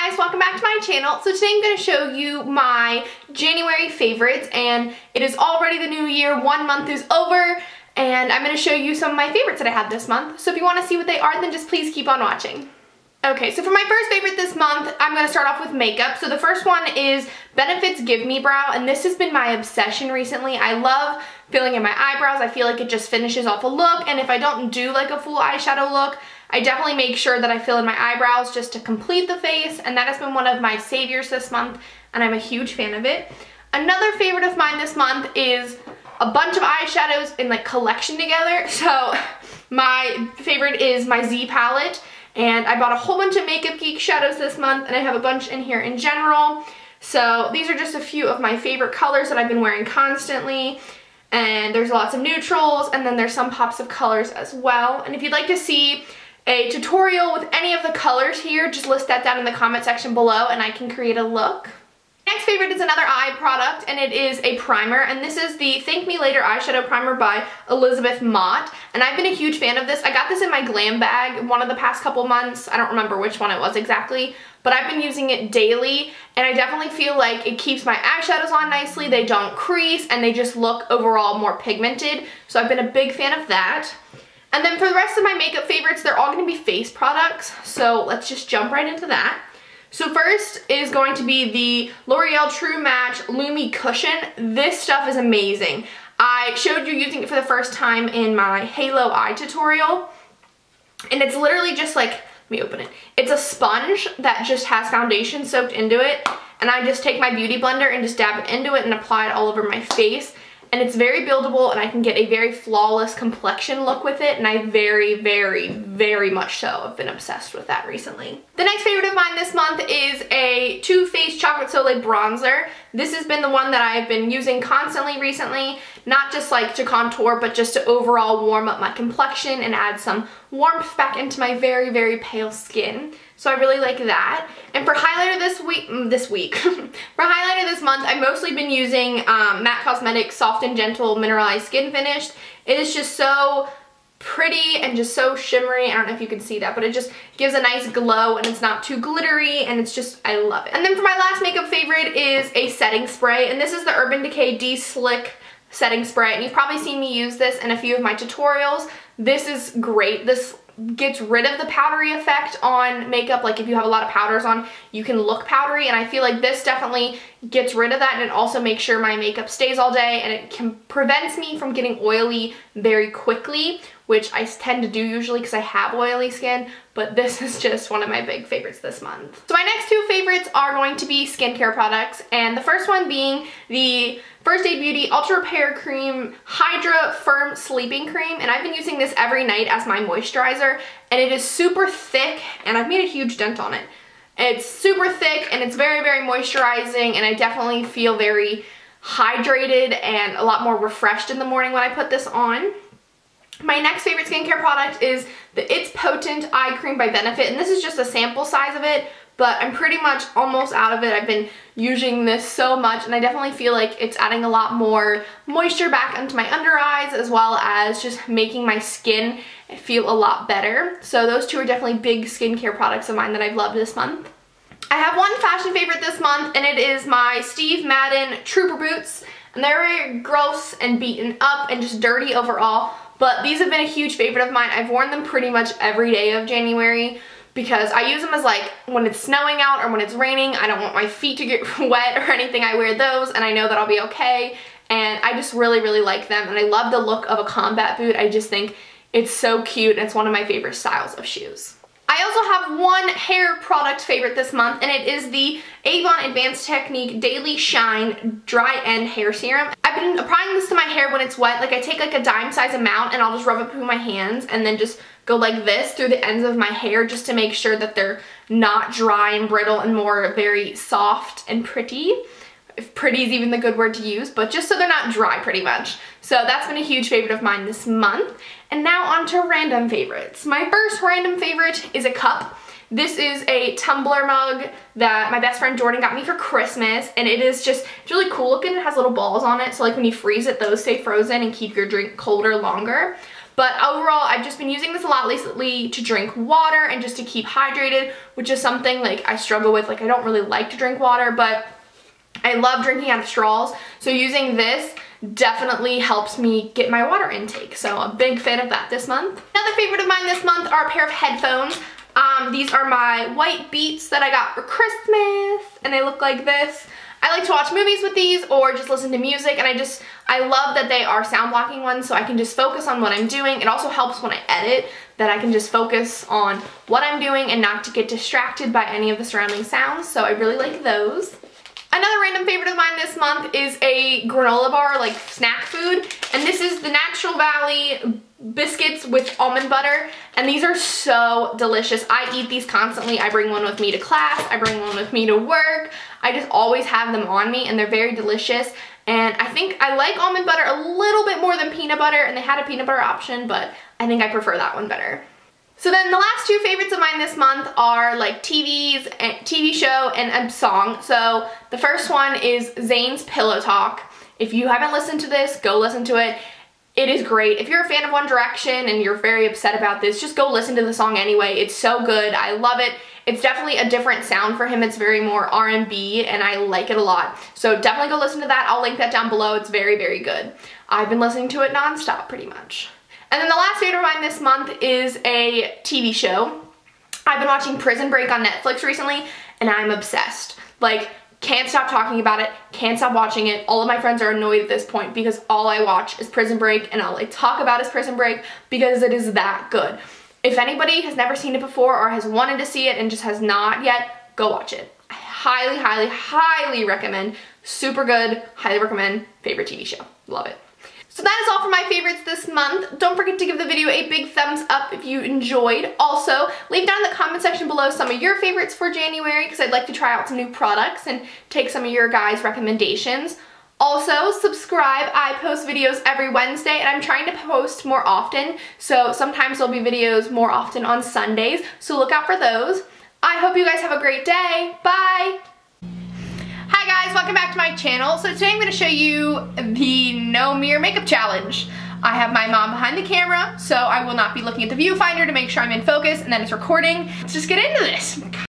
guys, welcome back to my channel. So today I'm going to show you my January favorites, and it is already the new year. 1 month is over, and I'm going to show you some of my favorites that I had this month. So if you want to see what they are, then just please keep on watching. Okay, so for my first favorite this month, I'm going to start off with makeup. So the first one is Benefit's Give Me Brow, and this has been my obsession recently. I love filling in my eyebrows. I feel like it just finishes off a look, and if I don't do like a full eyeshadow look, I definitely make sure that I fill in my eyebrows just to complete the face, and that has been one of my saviors this month, and I'm a huge fan of it. Another favorite of mine this month is a bunch of eyeshadows in like collection together. So my favorite is my Z palette, and I bought a whole bunch of Makeup Geek shadows this month, and I have a bunch in here in general. So these are just a few of my favorite colors that I've been wearing constantly. And there's lots of neutrals, and then there's some pops of colors as well. And if you'd like to see a tutorial with any of the colors here, just list that down in the comment section below and I can create a look. Next favorite is another eye product, and it is a primer, and this is the Thank Me Later eyeshadow primer by Elizabeth Mott, and I've been a huge fan of this. I got this in my glam bag one of the past couple months. I don't remember which one it was exactly, but I've been using it daily, and I definitely feel like it keeps my eyeshadows on nicely, they don't crease, and they just look overall more pigmented, so I've been a big fan of that. And then for the rest of my makeup favorites, they're all going to be face products, so let's just jump right into that. So first is going to be the L'Oreal True Match Lumi Cushion. This stuff is amazing. I showed you using it for the first time in my Halo Eye tutorial, and it's literally just like, let me open it. It's a sponge that just has foundation soaked into it, and I just take my beauty blender and just dab it into it and apply it all over my face. And it's very buildable, and I can get a very flawless complexion look with it, and I very much so have been obsessed with that recently. The next favorite of mine this month is a Too Faced Chocolate Soleil bronzer. This has been the one that I've been using constantly recently, not just like to contour, but just to overall warm up my complexion and add some warmth back into my very pale skin. So I really like that. And for highlighter for highlighter this month, I've mostly been using MAC Cosmetics Soft and Gentle Mineralized Skin Finish. It is just so pretty and just so shimmery. I don't know if you can see that, but it just gives a nice glow, and it's not too glittery, and it's just, I love it. And then for my last makeup favorite is a setting spray, and this is the Urban Decay De-Slick setting spray, and you've probably seen me use this in a few of my tutorials. This is great. This gets rid of the powdery effect on makeup. Like if you have a lot of powders on, you can look powdery, and I feel like this definitely gets rid of that, and it also makes sure my makeup stays all day, and it prevents me from getting oily very quickly, which I tend to do usually because I have oily skin, but this is just one of my big favorites this month. So my next two favorites are going to be skincare products, and the first one being the First Aid Beauty Ultra Repair Cream Hydra Firm Sleeping Cream, and I've been using this every night as my moisturizer, and it is super thick, and I've made a huge dent on it. It's super thick, and it's very moisturizing, and I definitely feel very hydrated and a lot more refreshed in the morning when I put this on. My next favorite skincare product is the It's Potent Eye Cream by Benefit, and this is just a sample size of it, but I'm pretty much almost out of it. I've been using this so much, and I definitely feel like it's adding a lot more moisture back into my under eyes, as well as just making my skin feel a lot better. So those two are definitely big skincare products of mine that I've loved this month. I have one fashion favorite this month, and it is my Steve Madden Trooper boots, and they're very gross and beaten up and just dirty overall, but these have been a huge favorite of mine. I've worn them pretty much every day of January, because I use them as like when it's snowing out or when it's raining. I don't want my feet to get wet or anything. I wear those, and I know that I'll be okay, and I just really like them, and I love the look of a combat boot. I just think it's so cute, and it's one of my favorite styles of shoes. I also have one hair product favorite this month, and it is the Avon Advanced Technique Daily Shine Dry End Hair Serum. I've been applying this to my hair when it's wet. Like I take like a dime size amount, and I'll just rub it through my hands, and then just go like this through the ends of my hair, just to make sure that they're not dry and brittle and more very soft and pretty. If pretty is even the good word to use, but just so they're not dry pretty much. So that's been a huge favorite of mine this month. And now on to random favorites. My first random favorite is a cup. This is a tumbler mug that my best friend Jordan got me for Christmas, and it is just, it's really cool looking. It has little balls on it, so like when you freeze it, those stay frozen and keep your drink colder longer. But overall, I've just been using this a lot recently to drink water and just to keep hydrated, which is something like I struggle with. Like I don't really like to drink water, but I love drinking out of straws. So using this definitely helps me get my water intake. So a big fan of that this month. Another favorite of mine this month are a pair of headphones. These are my white Beats that I got for Christmas, and they look like this. I like to watch movies with these or just listen to music, and I love that they are sound blocking ones, so I can just focus on what I'm doing. It also helps when I edit that I can just focus on what I'm doing and not to get distracted by any of the surrounding sounds, so I really like those. Another random favorite of mine this month is a granola bar, like snack food, and this is the Natural Valley biscuits with almond butter, and these are so delicious. I eat these constantly. I bring one with me to class, I bring one with me to work. I just always have them on me, and they're very delicious. And I think I like almond butter a little bit more than peanut butter, and they had a peanut butter option, but I think I prefer that one better. So then the last two favorites of mine this month are like TV show and a song. So the first one is Zayn's Pillow Talk. If you haven't listened to this, go listen to it. It is great. If you're a fan of One Direction and you're very upset about this, just go listen to the song anyway. It's so good. I love it. It's definitely a different sound for him. It's very more R&B, and I like it a lot. So definitely go listen to that. I'll link that down below. It's very, very good. I've been listening to it nonstop pretty much. And then the last favorite of mine this month is a TV show. I've been watching Prison Break on Netflix recently, and I'm obsessed. Like, can't stop talking about it, can't stop watching it. All of my friends are annoyed at this point because all I watch is Prison Break, and all I talk about is Prison Break because it is that good. If anybody has never seen it before or has wanted to see it and just has not yet, go watch it. I highly, highly, highly recommend. Super good, highly recommend. Favorite TV show. Love it. So that is all for my favorites this month. Don't forget to give the video a big thumbs up if you enjoyed. Also, leave down in the comment section below some of your favorites for January, because I'd like to try out some new products and take some of your guys' recommendations. Also, subscribe. I post videos every Wednesday, and I'm trying to post more often, so sometimes there'll be videos more often on Sundays, so look out for those. I hope you guys have a great day. Bye! Hi guys, welcome back to my channel. So today I'm going to show you the no mirror makeup challenge. I have my mom behind the camera, so I will not be looking at the viewfinder to make sure I'm in focus, and then it's recording. Let's just get into this.